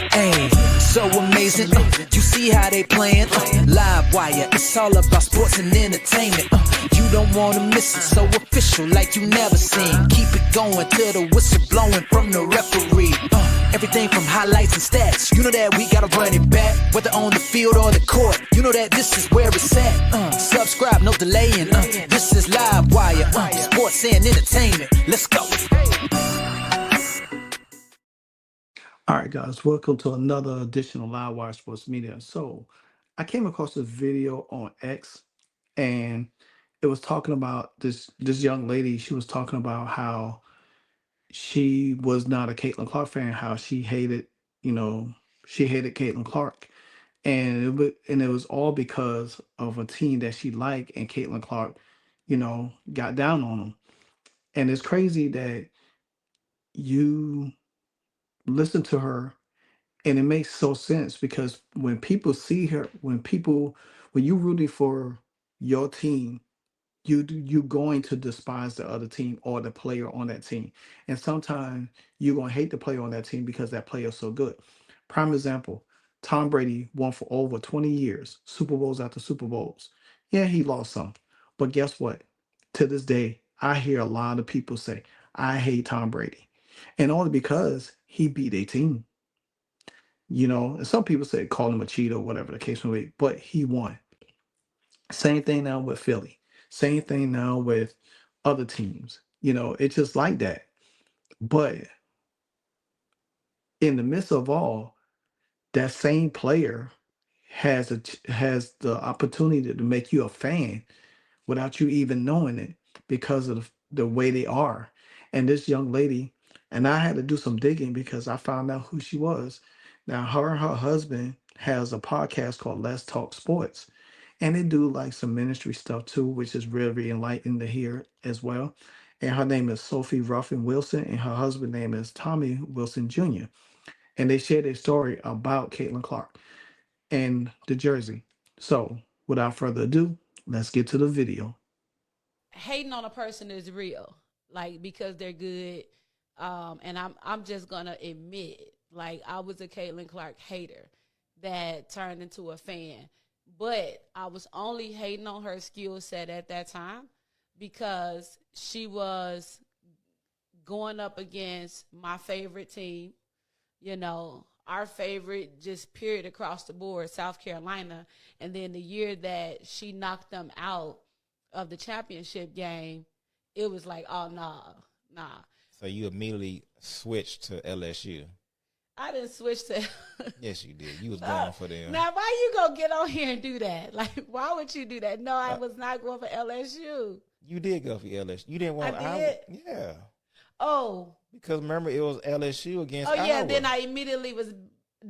Hey, so amazing. You see how they playing? Live wire, it's all about sports and entertainment. You don't wanna miss it, so official like you never seen. Keep it going till the whistle blowing from the referee. Everything from highlights and stats. You know that we gotta run it back, whether on the field or the court. You know that this is where it's at. Subscribe, no delaying. This is Live Wire, sports and entertainment. Let's go. All right, guys, welcome to another edition of Live Wire Sports Media. So, I came across this video on X, and it was talking about this young lady. She was talking about how she was not a Caitlin Clark fan, how you know, she hated Caitlin Clark, and it was all because of a team that she liked, and Caitlin Clark, got down on them. And it's crazy that you listen to her. And it makes so sense because when people see her, when you rooting for your team, you going to despise the other team or the player on that team. And sometimes you're gonna hate the player on that team because that player is so good. Prime example, Tom Brady won for over 20 years, Super Bowls after Super Bowls. Yeah, he lost some. But guess what? To this day, I hear a lot of people say, I hate Tom Brady. And only because he beat a team. And some people say call him a cheater, whatever the case may be, but he won. Same thing now with Philly. Same thing now with other teams. It's just like that. But in the midst of all, that same player has the opportunity to make you a fan without you even knowing it because of the way they are. And this young lady, and I had to do some digging because I found out who she was. Now, her and her husband has a podcast called Let's Talk Sports, and they do like some ministry stuff too, which is really enlightening to hear as well. And her name is Sophie Ruffin Wilson, and her husband's name is Tommy Wilson Jr. And they share their story about Caitlin Clark and the jersey. So, without further ado, let's get to the video. Hating on a person is real, like because they're good. And I'm just gonna admit, like I was a Caitlin Clark hater that turned into a fan, but I was only hating on her skill set at that time because she was going up against my favorite team, our favorite just period across the board, South Carolina. And then the year that she knocked them out of the championship game, it was like, oh, nah. So you immediately switched to LSU. I didn't switch to. Yes, you did. You was going for them. Now, why you gonna get on here and do that? Like, why would you do that? No, I was not going for LSU. You did go for LSU. You didn't want. I did. Yeah. Oh. Because remember, it was LSU against. Oh yeah. Iowa. Then I immediately was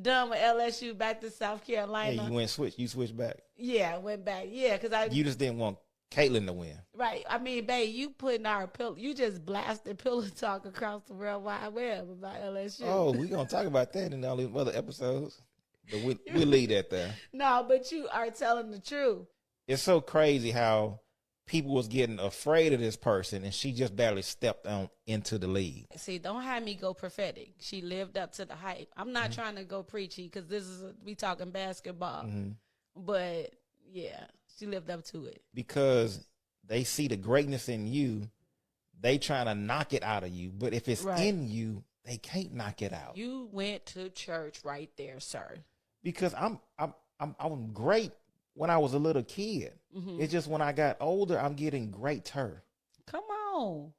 done with LSU back to South Carolina. Yeah, you switched back. Yeah, I went back. Yeah, because You just didn't want Caitlin to win. Right. I mean, babe, you putting our pillow, you just blasted pillow talk across the World Wide Web about LSU. Oh, we're going to talk about that in all these other episodes. But we'll leave that there. No, but you are telling the truth. It's so crazy how people was getting afraid of this person and she just barely stepped on into the league. See, don't have me go prophetic. She lived up to the hype. I'm not trying to go preachy because we talking basketball. Mm-hmm. But, yeah. She lived up to it. Because they see the greatness in you, they trying to knock it out of you. But if it's in you, they can't knock it out. You went to church right there, sir. Because I'm great when I was a little kid. Mm-hmm. It's just when I got older, I'm getting greater. Come on.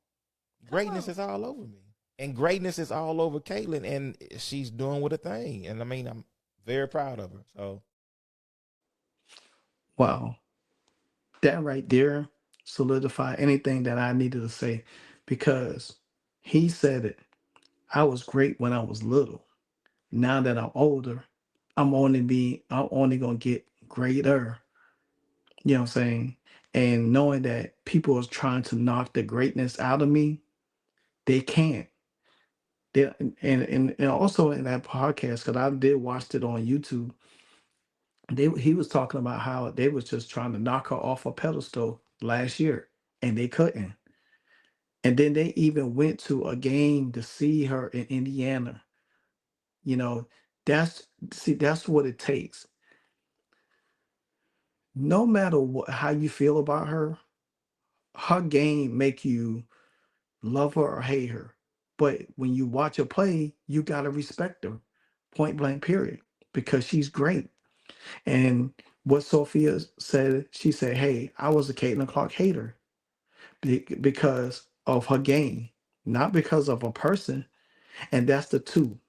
Greatness is all over me. And greatness is all over Caitlin, and she's doing with a thing. And I mean, I'm very proud of her. So, wow. That right there solidified anything that I needed to say because he said it. I was great when I was little. Now that I'm older, I'm only gonna get greater. You know what I'm saying? And knowing that people are trying to knock the greatness out of me, they can't. And also in that podcast, because I did watch it on YouTube, he was talking about how they was just trying to knock her off a pedestal last year and they couldn't. And then they even went to a game to see her in Indiana. You know, That's what it takes. No matter what, how you feel about her game make you love her or hate her. But when you watch her play, you gotta respect her, point blank, period, because she's great. And what Sophia said, she said, "Hey, I was a Caitlin Clark hater because of her game, not because of a person." And that's the two.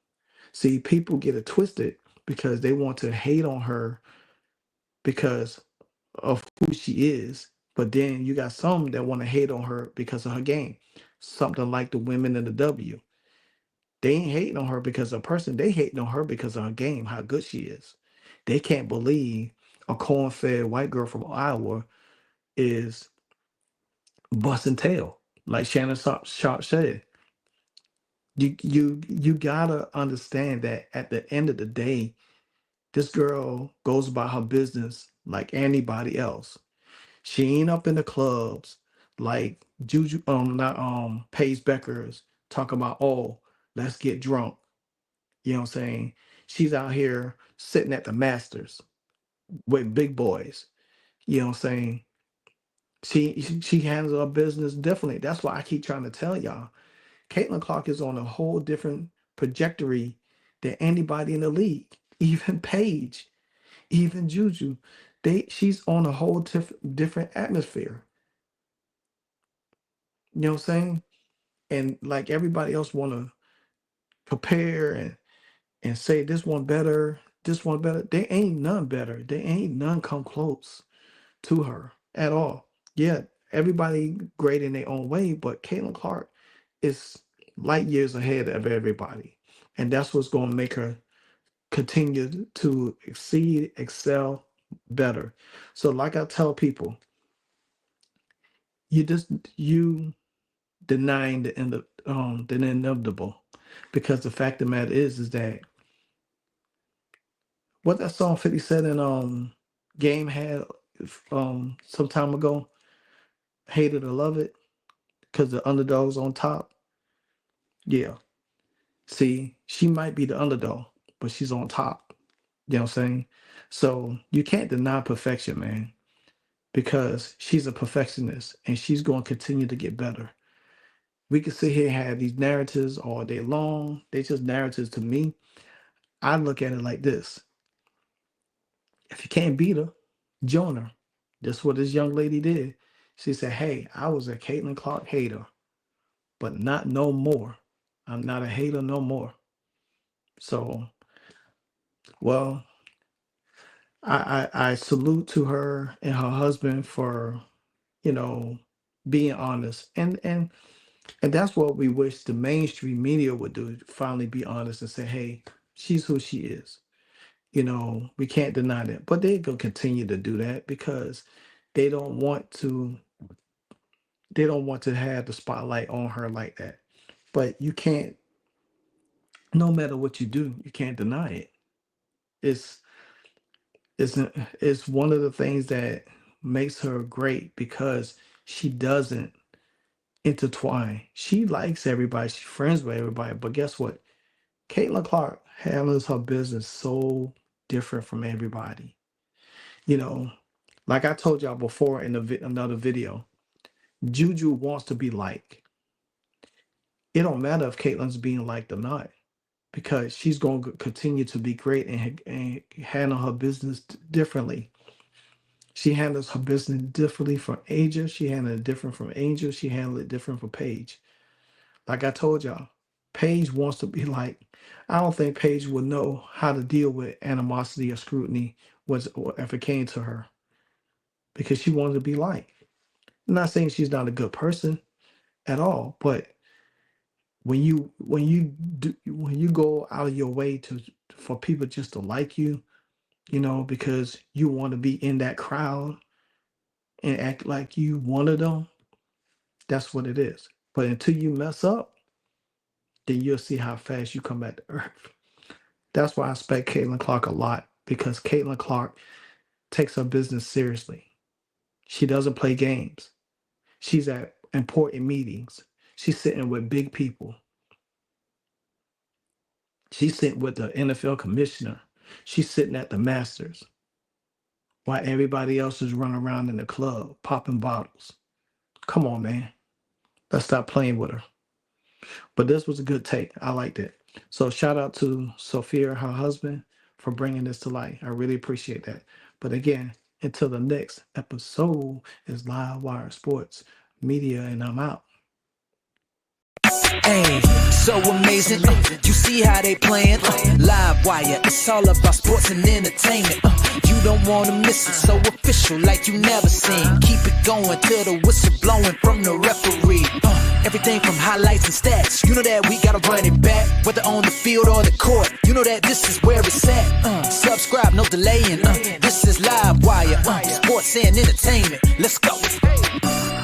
See, people get it twisted because they want to hate on her because of who she is. But then you got some that want to hate on her because of her game. Something like the women in the W. They ain't hating on her because of a person. They hating on her because of her game, how good she is. They can't believe a corn-fed white girl from Iowa is busting tail. Like Shannon Sharp said. You gotta understand that at the end of the day, this girl goes about her business like anybody else. She ain't up in the clubs like Juju, not Paige Becker's talking about, oh, let's get drunk. You know what I'm saying? She's out here sitting at the Masters with big boys. You know what I'm saying? She handles her business differently. That's why I keep trying to tell y'all. Caitlin Clark is on a whole different trajectory than anybody in the league. Even Paige, even Juju. She's on a whole different atmosphere. You know what I'm saying? And like everybody else wanna compare and say this one better, this one better. They ain't none better. They ain't none come close to her at all. Yeah, everybody great in their own way, but Caitlin Clark is light years ahead of everybody. And that's what's going to make her continue to exceed, excel better. So like I tell people, you just you denying the inevitable. Because the fact of the matter is that what that song 50 Cent and Game had some time ago, Hate It or Love It, because the underdog's on top. Yeah. See, she might be the underdog, but she's on top. You know what I'm saying? So you can't deny perfection, man, because she's a perfectionist and she's going to continue to get better. We can sit here and have these narratives all day long. They just narratives to me. I look at it like this. If you can't beat her, join her. That's what this young lady did. She said, hey, I was a Caitlin Clark hater, but not no more. I'm not a hater no more. So, well, I salute to her and her husband for, you know, being honest. And that's what we wish the mainstream media would do, finally be honest and say, hey, she's who she is. You know, we can't deny that. But they're gonna continue to do that because they don't want to have the spotlight on her like that. But you can't, no matter what you do, you can't deny it. It's it's one of the things that makes her great because she doesn't intertwine. She likes everybody, she's friends with everybody. But guess what? Caitlin Clark handles her business so different from everybody. You know, like I told y'all before in another video, Juju wants to be liked. It don't matter if Caitlin's being liked or not because she's going to continue to be great and handle her business differently. She handles her business differently from Asia. She handled it different from Angel. She handled it different from Paige. Like I told y'all, Paige wants to be like, I don't think Paige would know how to deal with animosity or scrutiny or if it came to her because she wanted to be liked. I'm not saying she's not a good person at all, but when you go out of your way to for people just to like you, you know, because you want to be in that crowd and act like you one of them, that's what it is. But until you mess up, then you'll see how fast you come back to earth. That's why I respect Caitlin Clark a lot because Caitlin Clark takes her business seriously. She doesn't play games. She's at important meetings. She's sitting with big people. She's sitting with the NFL commissioner. She's sitting at the Masters while everybody else is running around in the club popping bottles. Come on, man. Let's stop playing with her. But this was a good take. I liked it. So shout out to Sophia, her husband, for bringing this to light. I really appreciate that. But again, until the next episode is Live Wire Sports Media, and I'm out. Hey, so amazing. You see how they playing? Live wire, it's all about sports and entertainment. You don't wanna miss it, so official like you never seen. Keep it going till the whistle blowing from the referee. Everything from highlights and stats. You know that we gotta run it back, whether on the field or the court. You know that this is where it's at. Subscribe, no delaying. This is Live Wire, sports and entertainment. Let's go.